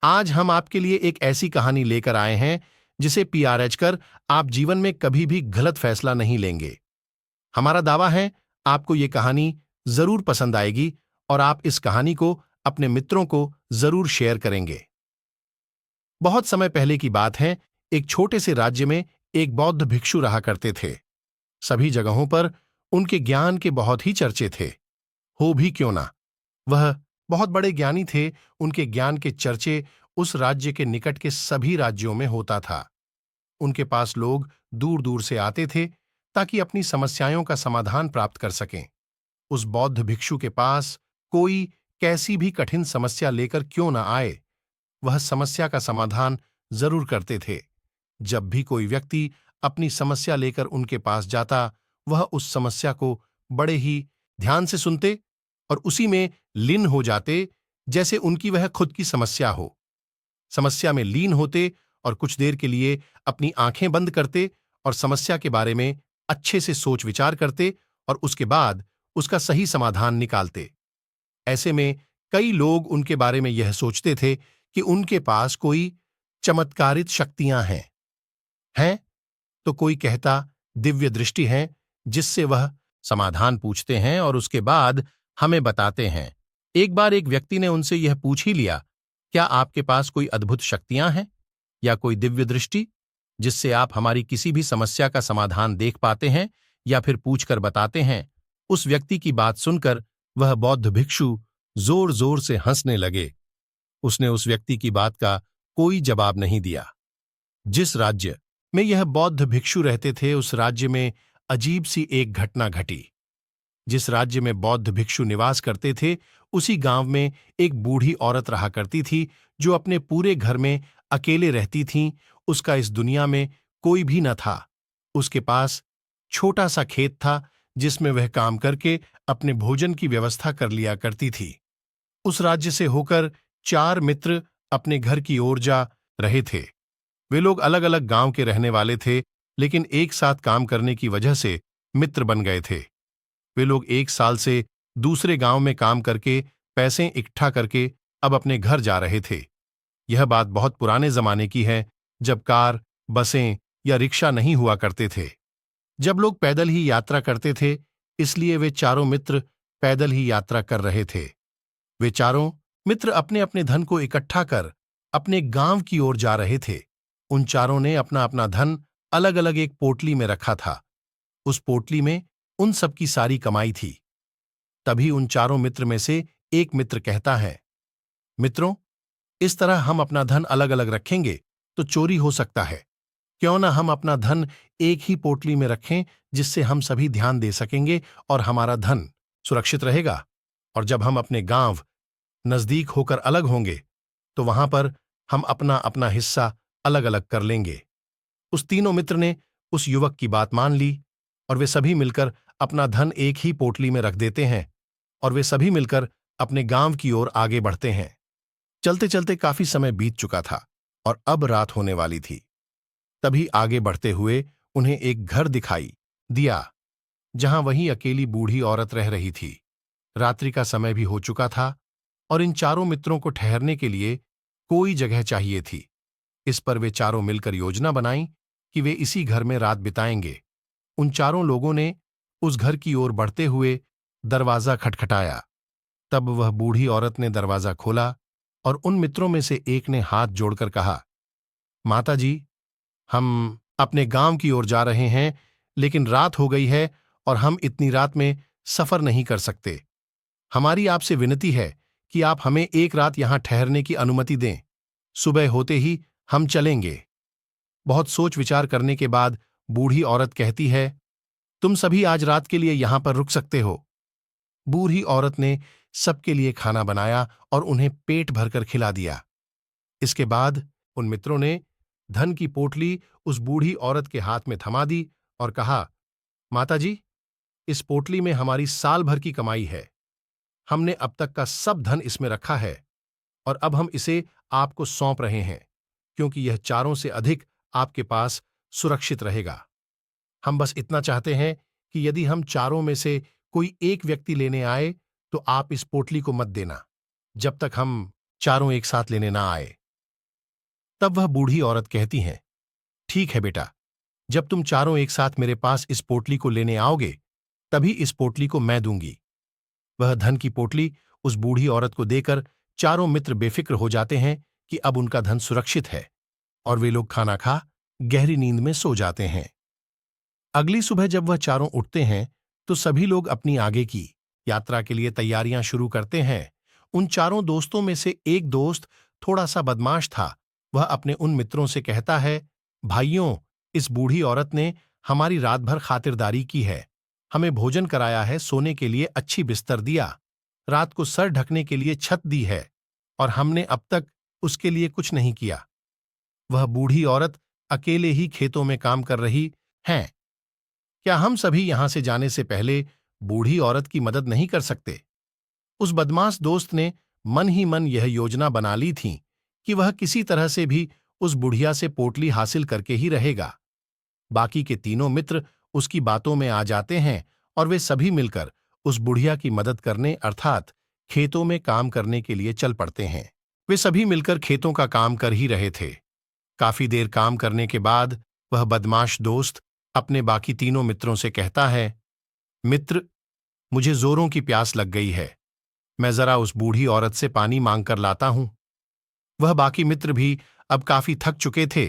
आज हम आपके लिए एक ऐसी कहानी लेकर आए हैं जिसे पीआरएच कर आप जीवन में कभी भी गलत फैसला नहीं लेंगे। हमारा दावा है आपको ये कहानी जरूर पसंद आएगी और आप इस कहानी को अपने मित्रों को जरूर शेयर करेंगे। बहुत समय पहले की बात है, एक छोटे से राज्य में एक बौद्ध भिक्षु रहा करते थे। सभी जगहों पर उनके ज्ञान के बहुत ही चर्चे थे। हो भी क्यों ना, वह बहुत बड़े ज्ञानी थे। उनके ज्ञान के चर्चे उस राज्य के निकट के सभी राज्यों में होता था। उनके पास लोग दूर दूर से आते थे ताकि अपनी समस्याओं का समाधान प्राप्त कर सकें। उस बौद्ध भिक्षु के पास कोई कैसी भी कठिन समस्या लेकर क्यों न आए, वह समस्या का समाधान जरूर करते थे। जब भी कोई व्यक्ति अपनी समस्या लेकर उनके पास जाता, वह उस समस्या को बड़े ही ध्यान से सुनते और उसी में लीन हो जाते, जैसे उनकी वह खुद की समस्या हो। समस्या में लीन होते और कुछ देर के लिए अपनी आंखें बंद करते और समस्या के बारे में अच्छे से सोच विचार करते और उसके बाद उसका सही समाधान निकालते। ऐसे में कई लोग उनके बारे में यह सोचते थे कि उनके पास कोई चमत्कारित शक्तियां हैं तो कोई कहता दिव्य दृष्टि है जिससे वह समाधान पूछते हैं और उसके बाद हमें बताते हैं। एक बार एक व्यक्ति ने उनसे यह पूछ ही लिया, क्या आपके पास कोई अद्भुत शक्तियां हैं या कोई दिव्य दृष्टि जिससे आप हमारी किसी भी समस्या का समाधान देख पाते हैं या फिर पूछकर बताते हैं। उस व्यक्ति की बात सुनकर वह बौद्ध भिक्षु जोर जोर से हंसने लगे। उसने उस व्यक्ति की बात का कोई जवाब नहीं दिया। जिस राज्य में यह बौद्ध भिक्षु रहते थे, उस राज्य में अजीब सी एक घटना घटी। जिस राज्य में बौद्ध भिक्षु निवास करते थे, उसी गांव में एक बूढ़ी औरत रहा करती थी जो अपने पूरे घर में अकेले रहती थीं। उसका इस दुनिया में कोई भी न था। उसके पास छोटा सा खेत था जिसमें वह काम करके अपने भोजन की व्यवस्था कर लिया करती थी। उस राज्य से होकर 4 मित्र अपने घर की ओर जा रहे थे। वे लोग अलग अलग गांव के रहने वाले थे, लेकिन एक साथ काम करने की वजह से मित्र बन गए थे। वे लोग 1 साल से दूसरे गांव में काम करके पैसे इकट्ठा करके अब अपने घर जा रहे थे। यह बात बहुत पुराने जमाने की है, जब कार, बसें या रिक्शा नहीं हुआ करते थे। जब लोग पैदल ही यात्रा करते थे, इसलिए वे चारों मित्र पैदल ही यात्रा कर रहे थे। वे चारों मित्र अपने अपने धन को इकट्ठा कर अपने गांव की ओर जा रहे थे। उन चारों ने अपना अपना धन अलग अलग एक पोटली में रखा था। उस पोटली में उन सबकी सारी कमाई थी। तभी उन चारों मित्र में से एक मित्र कहता है, मित्रों, इस तरह हम अपना धन अलग अलग रखेंगे तो चोरी हो सकता है। क्यों ना हम अपना धन एक ही पोटली में रखें, जिससे हम सभी ध्यान दे सकेंगे और हमारा धन सुरक्षित रहेगा। और जब हम अपने गांव नजदीक होकर अलग होंगे तो वहां पर हम अपना अपना हिस्सा अलग अलग कर लेंगे। उस तीनों मित्र ने उस युवक की बात मान ली और वे सभी मिलकर अपना धन एक ही पोटली में रख देते हैं और वे सभी मिलकर अपने गांव की ओर आगे बढ़ते हैं। चलते चलते काफी समय बीत चुका था और अब रात होने वाली थी। तभी आगे बढ़ते हुए उन्हें एक घर दिखाई दिया जहां वही अकेली बूढ़ी औरत रह रही थी। रात्रि का समय भी हो चुका था और इन चारों मित्रों को ठहरने के लिए कोई जगह चाहिए थी। इस पर वे चारों मिलकर योजना बनाई कि वे इसी घर में रात बिताएंगे। उन चारों लोगों ने उस घर की ओर बढ़ते हुए दरवाजा खटखटाया। तब वह बूढ़ी औरत ने दरवाजा खोला और उन मित्रों में से एक ने हाथ जोड़कर कहा, माता जी, हम अपने गांव की ओर जा रहे हैं, लेकिन रात हो गई है और हम इतनी रात में सफर नहीं कर सकते। हमारी आपसे विनती है कि आप हमें एक रात यहां ठहरने की अनुमति दें। सुबह होते ही हम चलेंगे। बहुत सोच विचार करने के बाद बूढ़ी औरत कहती है, तुम सभी आज रात के लिए यहां पर रुक सकते हो। बूढ़ी औरत ने सबके लिए खाना बनाया और उन्हें पेट भरकर खिला दिया। इसके बाद उन मित्रों ने धन की पोटली उस बूढ़ी औरत के हाथ में थमा दी और कहा, माता जी, इस पोटली में हमारी साल भर की कमाई है। हमने अब तक का सब धन इसमें रखा है और अब हम इसे आपको सौंप रहे हैं, क्योंकि यह चारों से अधिक आपके पास सुरक्षित रहेगा। हम बस इतना चाहते हैं कि यदि हम चारों में से कोई एक व्यक्ति लेने आए तो आप इस पोटली को मत देना, जब तक हम चारों एक साथ लेने ना आए। तब वह बूढ़ी औरत कहती हैं, ठीक है बेटा, जब तुम चारों एक साथ मेरे पास इस पोटली को लेने आओगे, तभी इस पोटली को मैं दूंगी। वह धन की पोटली उस बूढ़ी औरत को देकर चारों मित्र बेफिक्र हो जाते हैं कि अब उनका धन सुरक्षित है, और वे लोग खाना खा गहरी नींद में सो जाते हैं। अगली सुबह जब वह चारों उठते हैं तो सभी लोग अपनी आगे की यात्रा के लिए तैयारियां शुरू करते हैं। उन चारों दोस्तों में से एक दोस्त थोड़ा सा बदमाश था। वह अपने उन मित्रों से कहता है, भाइयों, इस बूढ़ी औरत ने हमारी रात भर खातिरदारी की है, हमें भोजन कराया है, सोने के लिए अच्छी बिस्तर दिया, रात को सर ढकने के लिए छत दी है, और हमने अब तक उसके लिए कुछ नहीं किया। वह बूढ़ी औरत अकेले ही खेतों में काम कर रही है। क्या हम सभी यहां से जाने से पहले बूढ़ी औरत की मदद नहीं कर सकते? उस बदमाश दोस्त ने मन ही मन यह योजना बना ली थी कि वह किसी तरह से भी उस बुढ़िया से पोटली हासिल करके ही रहेगा। बाकी के तीनों मित्र उसकी बातों में आ जाते हैं और वे सभी मिलकर उस बुढ़िया की मदद करने अर्थात खेतों में काम करने के लिए चल पड़ते हैं। वे सभी मिलकर खेतों का काम कर ही रहे थे। काफी देर काम करने के बाद वह बदमाश दोस्त अपने बाकी तीनों मित्रों से कहता है, मित्र, मुझे जोरों की प्यास लग गई है, मैं जरा उस बूढ़ी औरत से पानी मांग कर लाता हूं। वह बाकी मित्र भी अब काफी थक चुके थे,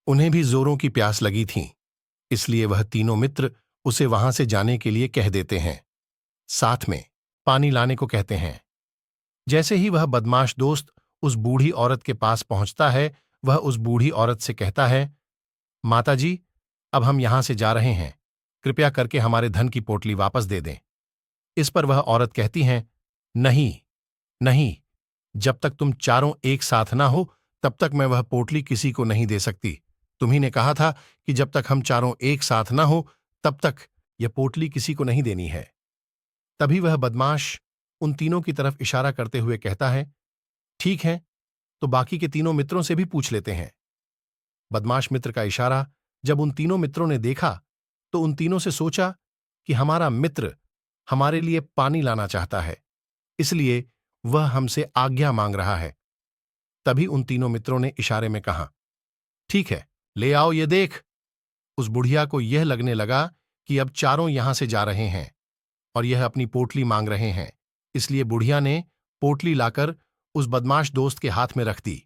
उन्हें भी जोरों की प्यास लगी थी, इसलिए वह तीनों मित्र उसे वहां से जाने के लिए कह देते हैं, साथ में पानी लाने को कहते हैं। जैसे ही वह बदमाश दोस्त उस बूढ़ी औरत के पास पहुंचता है, वह उस बूढ़ी औरत से कहता है, माताजी, अब हम यहां से जा रहे हैं, कृपया करके हमारे धन की पोटली वापस दे दें। इस पर वह औरत कहती हैं, नहीं, नहीं, जब तक तुम चारों एक साथ ना हो तब तक मैं वह पोटली किसी को नहीं दे सकती। तुम्ही ने कहा था कि जब तक हम चारों एक साथ ना हो तब तक यह पोटली किसी को नहीं देनी है। तभी वह बदमाश उन तीनों की तरफ इशारा करते हुए कहता है, ठीक है, तो बाकी के तीनों मित्रों से भी पूछ लेते हैं। बदमाश मित्र का इशारा जब उन तीनों मित्रों ने देखा तो उन तीनों से सोचा कि हमारा मित्र हमारे लिए पानी लाना चाहता है, इसलिए वह हमसे आज्ञा मांग रहा है। तभी उन तीनों मित्रों ने इशारे में कहा, ठीक है, ले आओ ये देख। उस बुढ़िया को यह लगने लगा कि अब चारों यहां से जा रहे हैं और यह अपनी पोटली मांग रहे हैं, इसलिए बुढ़िया ने पोटली लाकर उस बदमाश दोस्त के हाथ में रख दी।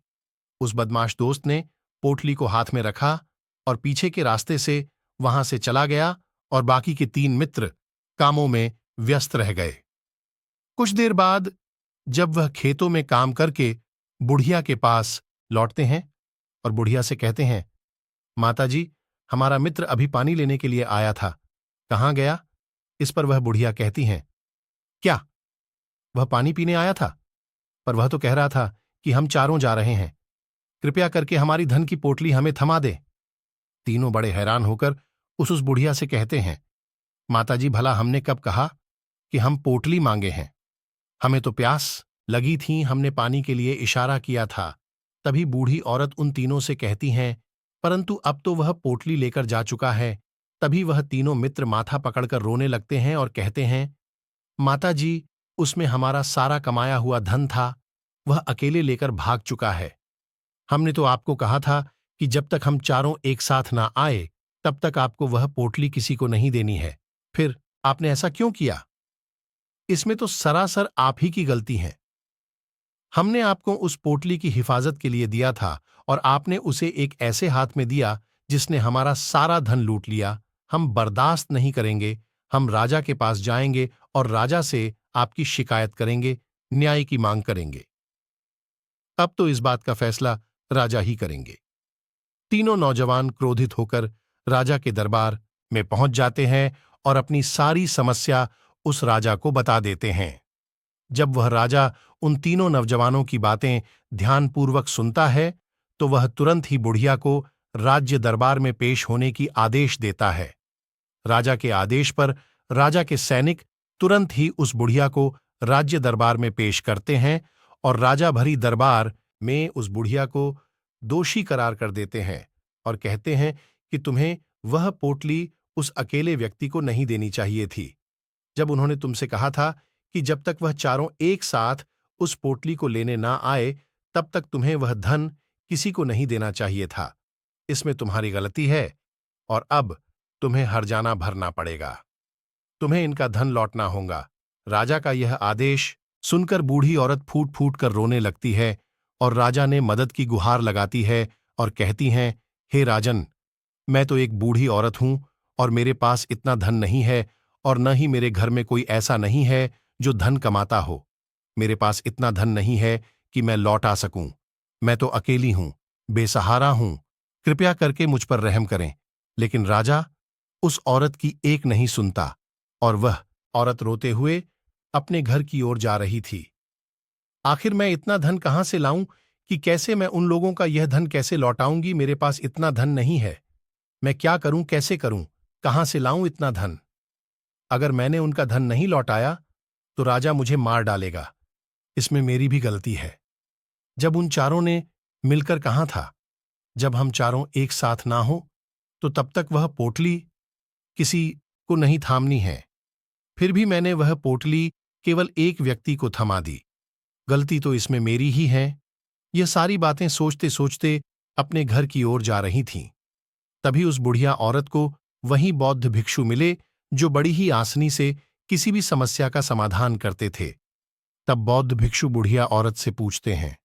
उस बदमाश दोस्त ने पोटली को हाथ में रखा और पीछे के रास्ते से वहां से चला गया और बाकी के तीन मित्र कामों में व्यस्त रह गए। कुछ देर बाद जब वह खेतों में काम करके बुढ़िया के पास लौटते हैं और बुढ़िया से कहते हैं, माताजी, हमारा मित्र अभी पानी लेने के लिए आया था, कहाँ गया? इस पर वह बुढ़िया कहती हैं, क्या वह पानी पीने आया था? पर वह तो कह रहा था कि हम चारों जा रहे हैं, कृपया करके हमारी धन की पोटली हमें थमा दे। तीनों बड़े हैरान होकर उस बुढ़िया से कहते हैं, माताजी, भला हमने कब कहा कि हम पोटली मांगे हैं? हमें तो प्यास लगी थी, हमने पानी के लिए इशारा किया था। तभी बूढ़ी औरत उन तीनों से कहती हैं, परंतु अब तो वह पोटली लेकर जा चुका है। तभी वह तीनों मित्र माथा पकड़कर रोने लगते हैं और कहते हैं, माताजी, उसमें हमारा सारा कमाया हुआ धन था, वह अकेले लेकर भाग चुका है। हमने तो आपको कहा था कि जब तक हम चारों एक साथ ना आए तब तक आपको वह पोटली किसी को नहीं देनी है, फिर आपने ऐसा क्यों किया? इसमें तो सरासर आप ही की गलती है। हमने आपको उस पोटली की हिफाजत के लिए दिया था और आपने उसे एक ऐसे हाथ में दिया जिसने हमारा सारा धन लूट लिया। हम बर्दाश्त नहीं करेंगे, हम राजा के पास जाएंगे और राजा से आपकी शिकायत करेंगे, न्याय की मांग करेंगे। अब तो इस बात का फैसला राजा ही करेंगे। तीनों नौजवान क्रोधित होकर राजा के दरबार में पहुंच जाते हैं और अपनी सारी समस्या उस राजा को बता देते हैं। जब वह राजा उन तीनों नौजवानों की बातें ध्यानपूर्वक सुनता है तो वह तुरंत ही बुढ़िया को राज्य दरबार में पेश होने की आदेश देता है। राजा के आदेश पर राजा के सैनिक तुरंत ही उस बुढ़िया को राज्य दरबार में पेश करते हैं और राजा भरी दरबार में उस बुढ़िया को दोषी करार कर देते हैं और कहते हैं कि तुम्हें वह पोटली उस अकेले व्यक्ति को नहीं देनी चाहिए थी। जब उन्होंने तुमसे कहा था कि जब तक वह चारों एक साथ उस पोटली को लेने ना आए तब तक तुम्हें वह धन किसी को नहीं देना चाहिए था। इसमें तुम्हारी गलती है और अब तुम्हें हर्जाना भरना पड़ेगा। तुम्हें इनका धन लौटना होगा। राजा का यह आदेश सुनकर बूढ़ी औरत फूट फूट कर रोने लगती है और राजा ने मदद की गुहार लगाती है और कहती हैं, हे राजन, मैं तो एक बूढ़ी औरत हूं और मेरे पास इतना धन नहीं है और न ही मेरे घर में कोई ऐसा नहीं है जो धन कमाता हो। मेरे पास इतना धन नहीं है कि मैं लौट आ सकूं। मैं तो अकेली हूं, बेसहारा हूं। कृपया करके मुझ पर रहम करें। लेकिन राजा उस औरत की एक नहीं सुनता और वह औरत रोते हुए अपने घर की ओर जा रही थी। आखिर मैं इतना धन कहां से लाऊं कि कैसे मैं उन लोगों का यह धन कैसे लौटाऊंगी? मेरे पास इतना धन नहीं है। मैं क्या करूं, कैसे करूं, कहां से लाऊं इतना धन? अगर मैंने उनका धन नहीं लौटाया तो राजा मुझे मार डालेगा। इसमें मेरी भी गलती है। जब उन चारों ने मिलकर कहा था, जब हम चारों एक साथ ना हो तो तब तक वह पोटली किसी को नहीं थामनी है। फिर भी मैंने वह पोटली केवल एक व्यक्ति को थमा दी। गलती तो इसमें मेरी ही है। यह सारी बातें सोचते सोचते अपने घर की ओर जा रही थीं। तभी उस बुढ़िया औरत को वहीं बौद्ध भिक्षु मिले जो बड़ी ही आसानी से किसी भी समस्या का समाधान करते थे। तब बौद्ध भिक्षु बुढ़िया औरत से पूछते हैं,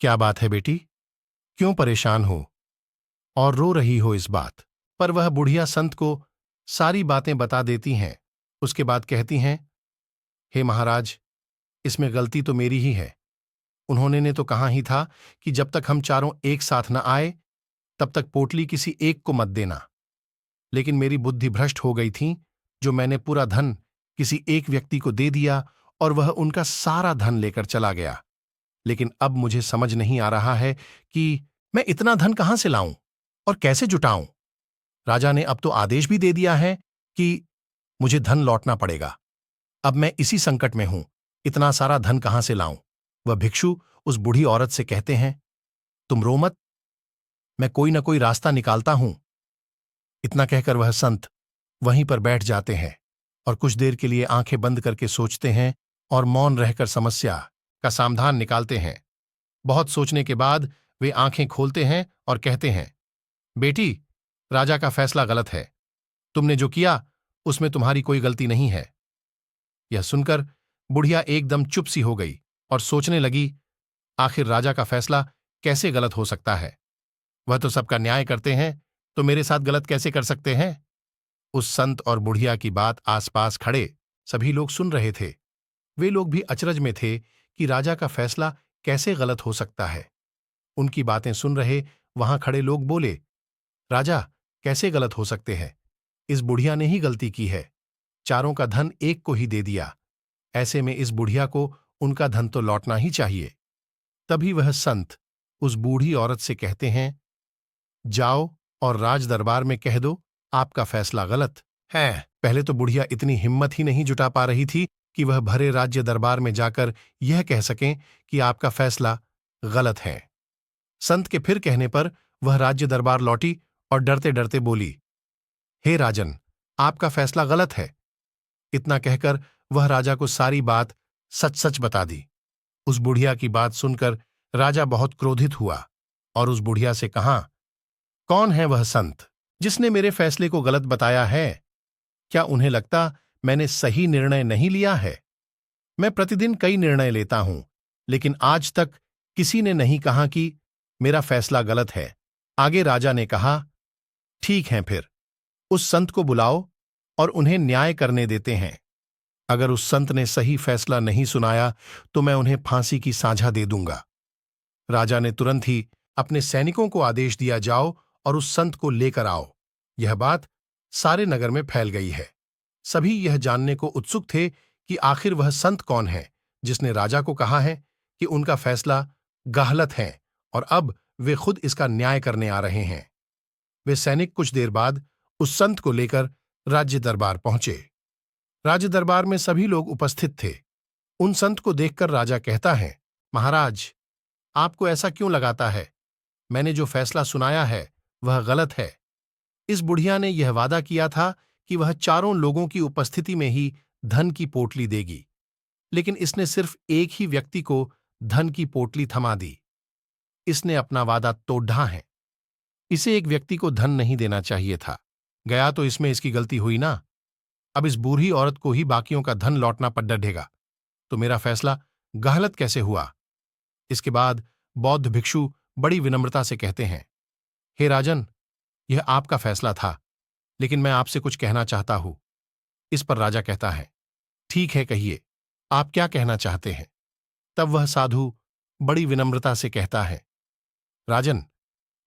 क्या बात है बेटी? क्यों परेशान हो और रो रही हो इस बात पर? वह बुढ़िया संत को सारी बातें बता देती हैं। उसके बाद कहती हैं, हे महाराज, इसमें गलती तो मेरी ही है। उन्होंने ने तो कहा ही था कि जब तक हम चारों एक साथ न आए तब तक पोटली किसी एक को मत देना। लेकिन मेरी बुद्धि भ्रष्ट हो गई थी जो मैंने पूरा धन किसी एक व्यक्ति को दे दिया और वह उनका सारा धन लेकर चला गया। लेकिन अब मुझे समझ नहीं आ रहा है कि मैं इतना धन कहां से लाऊं और कैसे जुटाऊं। राजा ने अब तो आदेश भी दे दिया है कि मुझे धन लौटना पड़ेगा। अब मैं इसी संकट में हूं, इतना सारा धन कहां से लाऊं? वह भिक्षु उस बूढ़ी औरत से कहते हैं, तुम रो मत, मैं कोई ना कोई रास्ता निकालता हूं। इतना कहकर वह संत वहीं पर बैठ जाते हैं और कुछ देर के लिए आंखें बंद करके सोचते हैं और मौन रहकर समस्या का समाधान निकालते हैं। बहुत सोचने के बाद वे आंखें खोलते हैं और कहते हैं, बेटी, राजा का फैसला गलत है। तुमने जो किया उसमें तुम्हारी कोई गलती नहीं है। यह सुनकर बुढ़िया एकदम चुप सी हो गई और सोचने लगी, आखिर राजा का फैसला कैसे गलत हो सकता है? वह तो सबका न्याय करते हैं, तो मेरे साथ गलत कैसे कर सकते हैं? उस संत और बुढ़िया की बात आसपास खड़े सभी लोग सुन रहे थे। वे लोग भी अचरज में थे कि राजा का फैसला कैसे गलत हो सकता है। उनकी बातें सुन रहे वहां खड़े लोग बोले, राजा कैसे गलत हो सकते हैं? इस बुढ़िया ने ही गलती की है। चारों का धन एक को ही दे दिया। ऐसे में इस बुढ़िया को उनका धन तो लौटना ही चाहिए। तभी वह संत उस बूढ़ी औरत से कहते हैं, जाओ और राज दरबार में कह दो आपका फैसला गलत है। पहले तो बुढ़िया इतनी हिम्मत ही नहीं जुटा पा रही थी कि वह भरे राज्य दरबार में जाकर यह कह सकें कि आपका फैसला गलत है। संत के फिर कहने पर वह राज्य दरबार लौटी और डरते डरते बोली, हे राजन, आपका फैसला गलत है। इतना कहकर वह राजा को सारी बात सच सच बता दी। उस बुढ़िया की बात सुनकर राजा बहुत क्रोधित हुआ और उस बुढ़िया से कहा, कौन है वह संत जिसने मेरे फैसले को गलत बताया है? क्या उन्हें लगता मैंने सही निर्णय नहीं लिया है? मैं प्रतिदिन कई निर्णय लेता हूं, लेकिन आज तक किसी ने नहीं कहा कि मेरा फैसला गलत है। आगे राजा ने कहा, ठीक है, फिर उस संत को बुलाओ और उन्हें न्याय करने देते हैं। अगर उस संत ने सही फैसला नहीं सुनाया तो मैं उन्हें फांसी की साझा दे दूंगा। राजा ने तुरंत ही अपने सैनिकों को आदेश दिया, जाओ और उस संत को लेकर आओ। यह बात सारे नगर में फैल गई है। सभी यह जानने को उत्सुक थे कि आखिर वह संत कौन है जिसने राजा को कहा है कि उनका फैसला गलत है और अब वे खुद इसका न्याय करने आ रहे हैं। वे सैनिक कुछ देर बाद उस संत को लेकर राज्य दरबार पहुंचे। राज्य दरबार में सभी लोग उपस्थित थे। उन संत को देखकर राजा कहता है, महाराज, आपको ऐसा क्यों लगाता है? मैंने जो फैसला सुनाया है वह गलत है। इस बुढ़िया ने यह वादा किया था कि वह चारों लोगों की उपस्थिति में ही धन की पोटली देगी, लेकिन इसने सिर्फ एक ही व्यक्ति को धन की पोटली थमा दी। इसने अपना वादा तोड़ा है। इसे एक व्यक्ति को धन नहीं देना चाहिए था। गया तो इसमें इसकी गलती हुई ना। अब इस बूढ़ी औरत को ही बाकियों का धन लौटना पड़ डरेगा। तो मेरा फैसला गलत कैसे हुआ? इसके बाद बौद्ध भिक्षु बड़ी विनम्रता से कहते हैं, हे राजन, यह आपका फैसला था, लेकिन मैं आपसे कुछ कहना चाहता हूं। इस पर राजा कहता है, ठीक है, कहिए, आप क्या कहना चाहते हैं? तब वह साधु बड़ी विनम्रता से कहता है, राजन,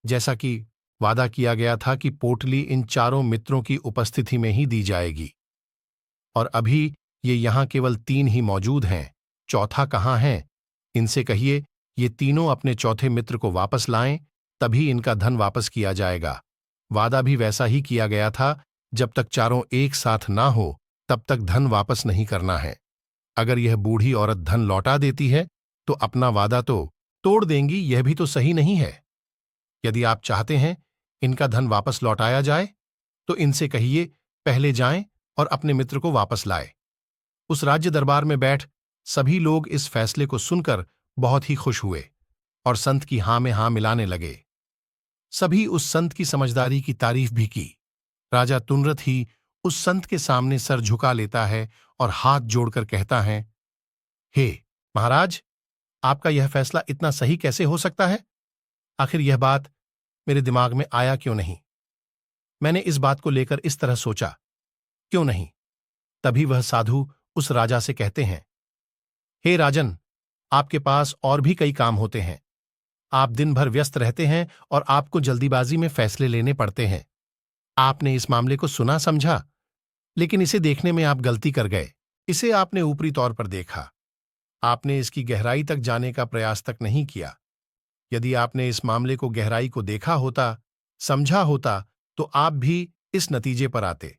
जैसा कि वादा किया गया था कि पोटली इन चारों मित्रों की उपस्थिति में ही दी जाएगी, और अभी ये यहां केवल 3 ही मौजूद हैं। चौथा कहाँ है? इनसे कहिए ये तीनों अपने चौथे मित्र को वापस लाएं, तभी इनका धन वापस किया जाएगा। वादा भी वैसा ही किया गया था, जब तक चारों एक साथ ना हो तब तक धन वापस नहीं करना है। अगर यह बूढ़ी औरत धन लौटा देती है तो अपना वादा तो तोड़ देंगी, यह भी तो सही नहीं है। यदि आप चाहते हैं इनका धन वापस लौटाया जाए तो इनसे कहिए पहले जाएं और अपने मित्र को वापस लाए। उस राज्य दरबार में बैठ सभी लोग इस फैसले को सुनकर बहुत ही खुश हुए और संत की हां में हां मिलाने लगे। सभी उस संत की समझदारी की तारीफ भी की। राजा तुरंत ही उस संत के सामने सर झुका लेता है और हाथ जोड़कर कहता है, हे महाराज, आपका यह फैसला इतना सही कैसे हो सकता है? आखिर यह बात मेरे दिमाग में आया क्यों नहीं? मैंने इस बात को लेकर इस तरह सोचा क्यों नहीं? तभी वह साधु उस राजा से कहते हैं, हे राजन, आपके पास और भी कई काम होते हैं। आप दिन भर व्यस्त रहते हैं और आपको जल्दीबाजी में फैसले लेने पड़ते हैं। आपने इस मामले को सुना समझा, लेकिन इसे देखने में आप गलती कर गए। इसे आपने ऊपरी तौर पर देखा। आपने इसकी गहराई तक जाने का प्रयास तक नहीं किया। यदि आपने इस मामले को गहराई को देखा होता, समझा होता, तो आप भी इस नतीजे पर आते।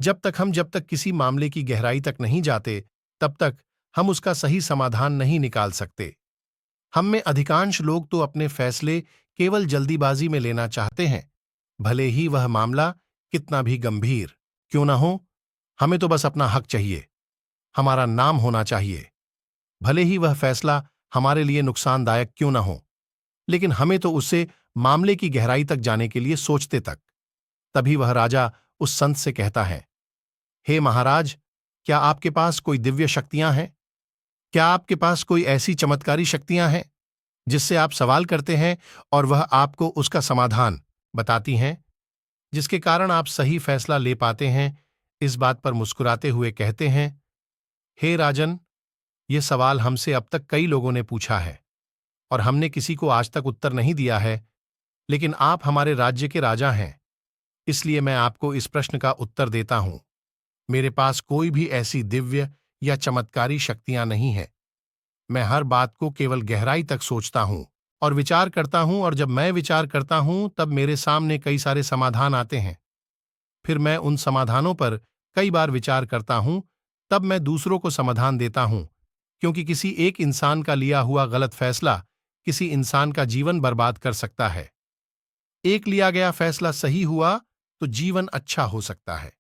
जब तक किसी मामले की गहराई तक नहीं जाते, तब तक हम उसका सही समाधान नहीं निकाल सकते। हम में अधिकांश लोग तो अपने फैसले केवल जल्दीबाजी में लेना चाहते हैं, भले ही वह मामला कितना भी गंभीर क्यों ना हो। हमें तो बस अपना हक चाहिए, हमारा नाम होना चाहिए, भले ही वह फैसला हमारे लिए नुकसानदायक क्यों ना हो, लेकिन हमें तो उससे मामले की गहराई तक जाने के लिए सोचते तक। तभी वह राजा उस संत से कहता है, हे महाराज, क्या आपके पास कोई दिव्य शक्तियां हैं? क्या आपके पास कोई ऐसी चमत्कारी शक्तियां हैं जिससे आप सवाल करते हैं और वह आपको उसका समाधान बताती हैं, जिसके कारण आप सही फैसला ले पाते हैं? इस बात पर मुस्कुराते हुए कहते हैं, हे राजन, ये सवाल हमसे अब तक कई लोगों ने पूछा है और हमने किसी को आज तक उत्तर नहीं दिया है, लेकिन आप हमारे राज्य के राजा हैं, इसलिए मैं आपको इस प्रश्न का उत्तर देता हूं। मेरे पास कोई भी ऐसी दिव्य या चमत्कारी शक्तियां नहीं हैं। मैं हर बात को केवल गहराई तक सोचता हूं और विचार करता हूं, और जब मैं विचार करता हूं तब मेरे सामने कई सारे समाधान आते हैं। फिर मैं उन समाधानों पर कई बार विचार करता हूं, तब मैं दूसरों को समाधान देता हूं, क्योंकि किसी एक इंसान का लिया हुआ गलत फैसला किसी इंसान का जीवन बर्बाद कर सकता है। एक लिया गया फैसला सही हुआ तो जीवन अच्छा हो सकता है,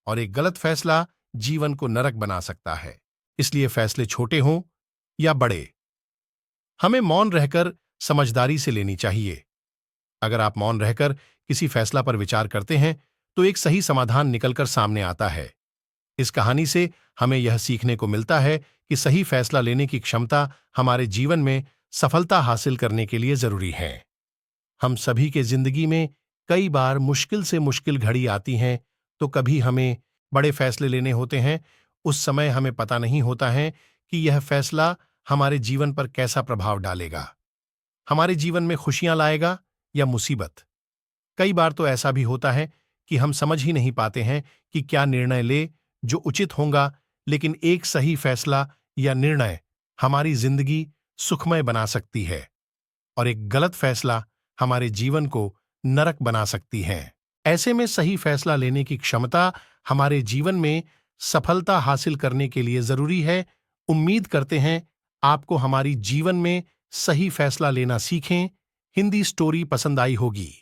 और एक गलत फैसला जीवन को नरक बना सकता है। इसलिए फैसले छोटे हों या बड़े, हमें मौन रहकर समझदारी से लेनी चाहिए। अगर आप मौन रहकर किसी फैसला पर विचार करते हैं तो एक सही समाधान निकलकर सामने आता है। इस कहानी से हमें यह सीखने को मिलता है कि सही फैसला लेने की क्षमता हमारे जीवन में सफलता हासिल करने के लिए जरूरी है। हम सभी के जिंदगी में कई बार मुश्किल से मुश्किल घड़ी आती हैं, तो कभी हमें बड़े फैसले लेने होते हैं। उस समय हमें पता नहीं होता है कि यह फैसला हमारे जीवन पर कैसा प्रभाव डालेगा, हमारे जीवन में खुशियां लाएगा या मुसीबत। कई बार तो ऐसा भी होता है कि हम समझ ही नहीं पाते हैं कि क्या निर्णय ले जो उचित होगा, लेकिन एक सही फैसला या निर्णय हमारी जिंदगी सुखमय बना सकती है, और एक गलत फैसला हमारे जीवन को नरक बना सकती है। ऐसे में सही फैसला लेने की क्षमता हमारे जीवन में सफलता हासिल करने के लिए जरूरी है। उम्मीद करते हैं आपको हमारी जीवन में सही फैसला लेना सीखें हिंदी स्टोरी पसंद आई होगी।